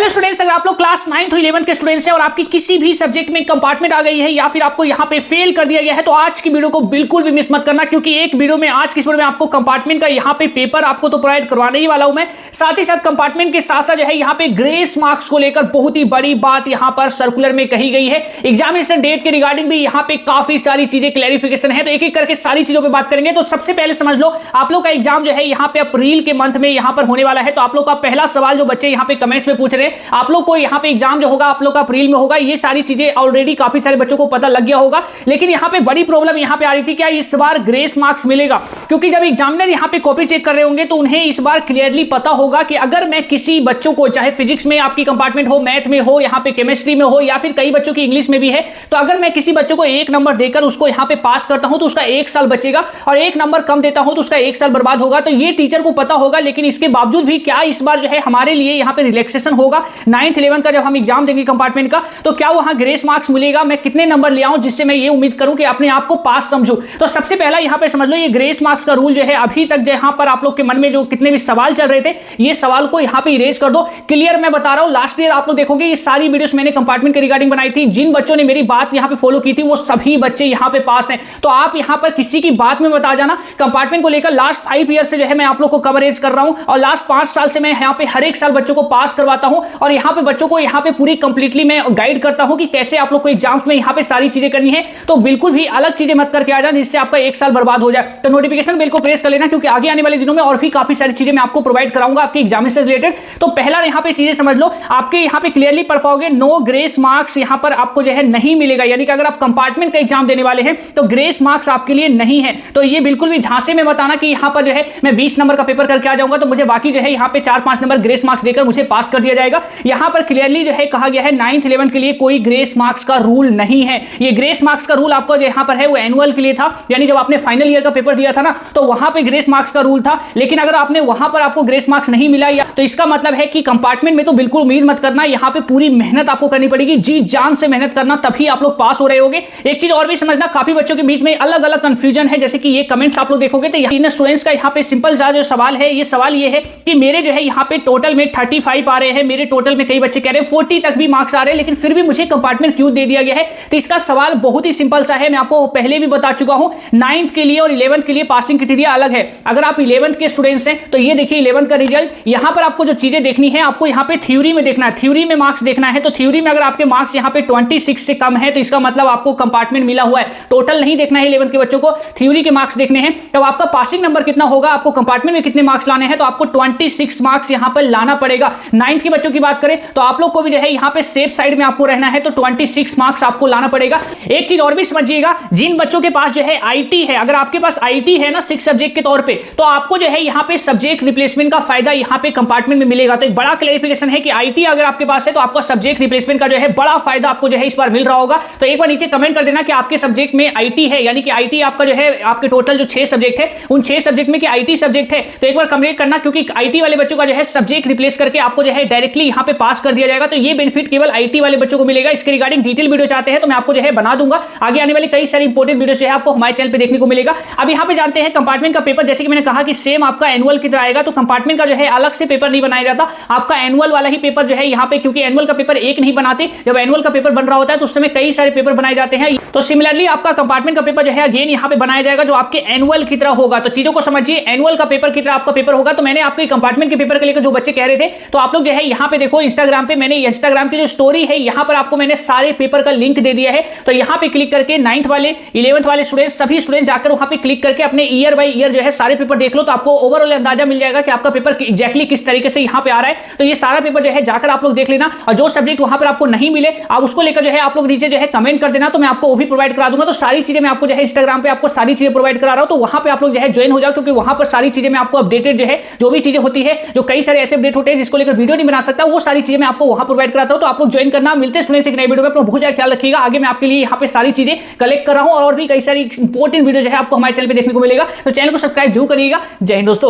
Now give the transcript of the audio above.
Students, अगर आप लोग क्लास 9th और 11th के स्टूडेंट्स हैं और आपकी किसी भी सब्जेक्ट में कंपार्टमेंट आ गई है या फिर आपको यहां पे फेल कर दिया गया है तो आज की वीडियो को बिल्कुल भी मिस मत करना, क्योंकि एक वीडियो में आज की वीडियो में आपको कंपार्टमेंट का यहां पे पेपर आपको तो प्रोवाइड करवाने ही वाला हूं मैं। साथ ही साथ कंपार्टमेंट के साथ साथ जो है यहां पे ग्रेस मार्क्स को लेकर बहुत ही बड़ी बात यहां पर सर्कुलर में कही गई है। एग्जामिनेशन डेट के रिगार्डिंग भी यहां पे काफी सारी चीजें क्लैरिफिकेशन है, तो एक एक करके सारी चीजों पर बात करेंगे। तो सबसे पहले समझ लो, आप लोग का एग्जाम जो है यहां पे अप्रैल के मंथ में यहां पर होने वाला है। तो आप लोग का पहला सवाल जो बच्चे यहां पे कमेंट्स में पूछ रहे हैं, आप लोग को यहां पे एग्जाम जो होगा आप लोग का अप्रैल में होगा, ये सारी चीजें ऑलरेडी काफी सारे बच्चों को पता लग गया होगा। लेकिन यहां पे बड़ी प्रॉब्लम यहां पे आ रही थी, क्या इस बार ग्रेस मार्क्स मिलेगा? क्योंकि जब एग्जामिनर यहां पे कॉपी चेक कर रहे होंगे तो उन्हें इस बार क्लियरली पता होगा कि अगर मैं किसी बच्चों को, चाहे फिजिक्स में आपकी कंपार्टमेंट हो, मैथ में हो, यहां पे केमिस्ट्री में हो, या फिर कई बच्चों की इंग्लिश में भी है, तो अगर मैं किसी बच्चों को 1 नंबर देकर उसको यहां पे पास करता हूं तो उसका 1 साल बचेगा, और 1 नंबर कम देता हूं तो उसका 1 साल बर्बाद होगा। तो ये टीचर को पता होगा। लेकिन इसके बावजूद भी क्या इस बार जो है हमारे लिए यहां पे रिलैक्सेशन होगा 9th 11th का जब हम एग्जाम देंगे कंपार्टमेंट का, तो क्या वहां ग्रेस मार्क्स मिलेगा? मैं कितने नंबर ले आऊं जिससे मैं ये उम्मीद करूं कि अपने आप को पास समझूं? तो सबसे पहला यहां पे समझ लो, ये ग्रेस मार्क्स का रूल जो है अभी तक जहां पर आप लोग के मन में जो कितने भी सवाल चल रहे थे, ये सवाल को यहां पे इरेज कर दो। क्लियर मैं बता रहा हूं, लास्ट ईयर आप लोग देखोगे ये सारी वीडियोस मैंने कंपार्टमेंट के रिगार्डिंग बनाई थी। जिन बच्चों ने मेरी बात यहां पे फॉलो की थी वो सभी बच्चे यहां पे पास हैं। तो आप यहां पर किसी की बात में बता जाना, कंपार्टमेंट को लेकर लास्ट 5 ईयर से जो है मैं आप लोग को कवरेज कर रहा हूं, और लास्ट 5 साल से मैं यहां पे हर एक साल बच्चों को पास करवाता हूं, और यहां पे बच्चों को यहां पे पूरी कंप्लीटली मैं गाइड करता हूं कि कैसे आप लोग को एग्जाम्स में यहां पे सारी चीजें करनी है। तो बिल्कुल भी अलग चीजें मत करके आ जाना जिससे आपका 1 साल बर्बाद हो जाए। तो नोटिफिकेशन बेल को प्रेस कर लेना, क्योंकि आगे आने वाले दिनों में और भी काफी सारी चीजें मैं आपको प्रोवाइड कराऊंगा आपके एग्जामिनेशन से रिलेटेड। तो पहला यहां पे चीजें समझ लो, आपके यहां पे क्लियरली पढ़ पाओगे, नो ग्रेस मार्क्स यहां पर आपको जो है नहीं मिलेगा। यानी कि अगर आप कंपार्टमेंट का एग्जाम देने वाले हैं तो ग्रेस मार्क्स आपके लिए नहीं है। तो ये बिल्कुल भी झांसे में मत आना कि यहां पर जो है मैं 20 नंबर का पेपर करके आ जाऊंगा तो मुझे बाकी जो है यहां पे 4-5 नंबर ग्रेस मार्क्स देकर मुझे पास कर दिया जाएगा। यहां पर क्लियरली जो है कहा गया है 9th 11th के लिए कोई ग्रेस मार्क्स का रूल नहीं है। ये ग्रेस मार्क्स का रूल आपका जो यहां पर है वो एनुअल के लिए था, यानी जब आपने फाइनल ईयर का पेपर दिया था ना, तो वहां पे ग्रेस मार्क्स का रूल था। लेकिन अगर आपने वहां पर आपको ग्रेस मार्क्स नहीं मिला या तो इसका मतलब है कि कंपार्टमेंट में तो बिल्कुल उम्मीद मत करना, यहां पे पूरी मेहनत आपको करनी पड़ेगी, जी जान से मेहनत करना, तभी आप लोग पास हो रहे होगे। एक चीज और भी समझना, काफी बच्चों के बीच में अलग अलग कंफ्यूजन है, जैसे कि ये कमेंट्स आप लोग देखोगे तो इन स्टूडेंट्स का यहां पे सिंपल सा जो सवाल है, ये सवाल ये है कि मेरे जो है यहां पे टोटल में 35 आ रहे हैं, मेरे टोटल में कई बच्चे कह रहे हैं 40 तक भी मार्क्स आ रहे हैं, लेकिन फिर भी मुझे कंपार्टमेंट क्यों दे दिया गया है? तो इसका सवाल बहुत ही सिंपल सा है, मैं आपको पहले भी बता चुका हूं। 9th के लिए और 11th के लिए पासिंग क्राइटेरिया अलग है। अगर आप 11th के स्टूडेंट्स हैं तो ये देखिए 11th का रिजल्ट, यहां पर आपको जो चीजें देखनी है, आपको यहां पे थ्योरी में देखना है, थ्योरी में मार्क्स देखना है। तो थ्योरी में अगर आपके मार्क्स यहां पे 26 से कम है तो इसका मतलब आपको कंपार्टमेंट मिला हुआ है। टोटल नहीं देखना है 11th के बच्चों को, थ्योरी के मार्क्स देखने हैं। तब आपका पासिंग नंबर कितना होगा, आपको कंपार्टमेंट में कितने मार्क्स लाने हैं, तो आपको 26 मार्क्स यहां पर लाना पड़ेगा। 9th के बच्चों की बात करें तो आप लोग को भी जो है यहां पे सेफ साइड में आपको रहना है, तो 26 मार्क्स आपको लाना पड़ेगा। एक चीज और भी समझिएगा, जिन बच्चों के पास जो है आईटी है, अगर आपके पास आईटी है ना 6 सब्जेक्ट के तौर पे, तो आपको जो है यहां पे सब्जेक्ट रिप्लेसमेंट का फायदा यहां पे कंपार्टमेंट में मिलेगा। तो एक बड़ा क्लैरिफिकेशन है कि आईटी अगर आपके पास है तो आपका सब्जेक्ट रिप्लेसमेंट का जो है बड़ा फायदा आपको जो है इस बार मिल रहा होगा। तो एक बार नीचे कमेंट कर देना कि आपके सब्जेक्ट में आईटी है, यानी कि आईटी आपका जो है आपके टोटल जो 6 सब्जेक्ट है उन 6 सब्जेक्ट में कि आईटी सब्जेक्ट है। तो एक बार कमेंट करना, क्योंकि आईटी वाले बच्चों का जो है सब्जेक्ट रिप्लेस करके आपको जो है डायरेक्टली यहां पे पास कर दिया जाएगा। तो ये बेनिफिट केवल आईटी वाले बच्चों को मिलेगा। इसके रिगार्डिंग डिटेल वीडियो चाहते हैं तो मैं आपको जो है बना दूंगा। आगे आने वाली कई सारी इंपॉर्टेंट वीडियो जो है आपको हमारे चैनल पे देखने को मिलेगा। अब यहां पे जानते हैं कंपार्टमेंट का पेपर, जैसे कि मैंने कहा कि सेम आपका एनुअल की तरह आएगा। तो कंपार्टमेंट का जो है अलग से पेपर नहीं बनाया जाता, आपका एनुअल वाला ही पेपर जो है यहां पे, क्योंकि एनुअल का पेपर एक नहीं बनाते, जब एनुअल का पेपर बन रहा होता है तो उस समय कई सारे पेपर बनाए जाते हैं। तो सिमिलरली आपका कंपार्टमेंट का पेपर जो है अगेन यहां पे बनाया जाएगा, जो आपके एनुअल की तरह होगा। तो चीजों को समझिए, एनुअल का पेपर की तरह आपका पेपर होगा। तो मैंने आपके कंपार्टमेंट के पेपर के लेकर जो बच्चे कह रहे थे, तो आप लोग जो है यहां पे देखो, इंस्टाग्राम पे मैंने इंस्टाग्राम की जो स्टोरी है यहां पर आपको मैंने सारे पेपर का लिंक दे दिया है। तो यहां पे क्लिक करके 9th वाले 11th वाले स्टूडेंट, सभी स्टूडेंट जाकर वहां पे क्लिक करके अपने ईयर बाय ईयर जो है सारे पेपर देख लो, तो आपको ओवरऑल अंदाजा मिल जाएगा कि आपका पेपर एग्जैक्टली किस तरीके से यहां पे आ रहा है। तो ये सारा पेपर जो है जाकर आप लोग देख लेना, और जो सब्जेक्ट वहां पर आपको नहीं मिले आप उसको लेकर जो है आप लोग नीचे जो है कमेंट कर देना, तो मैं आपको वो भी प्रोवाइड करा दूंगा। तो सारी चीजें मैं आपको जो है इंस्टाग्राम पे आपको सारी चीजें प्रोवाइड करा रहा हूं, तो वहां पे आप लोग जो है ज्वाइन हो जाओ, क्योंकि वहां पर सारी चीजें मैं आपको अपडेटेड जो है जो भी चीजें होती है, जो कई सारे ऐसे अपडेट होते हैं जिसको लेकर वीडियो नहीं बना सकता, वो सारी चीजें मैं आपको वहां प्रोवाइड कराता हूं। तो आप लोग ज्वाइन करना। मिलते हैं स्टूडेंट्स एक नई वीडियो में, अपना बहुत ज्यादा ख्याल रखिएगा। आगे मैं आपके लिए यहाँ पे सारी चीजें कलेक्ट कर रहा हूं, और भी कई सारी इंपॉर्टेंट वीडियो जो है आपको हमारे चैनल पे देखने को मिलेगा। तो चैनल को सब्सक्राइब जरूर करिएगा। जय हिंद दोस्तों।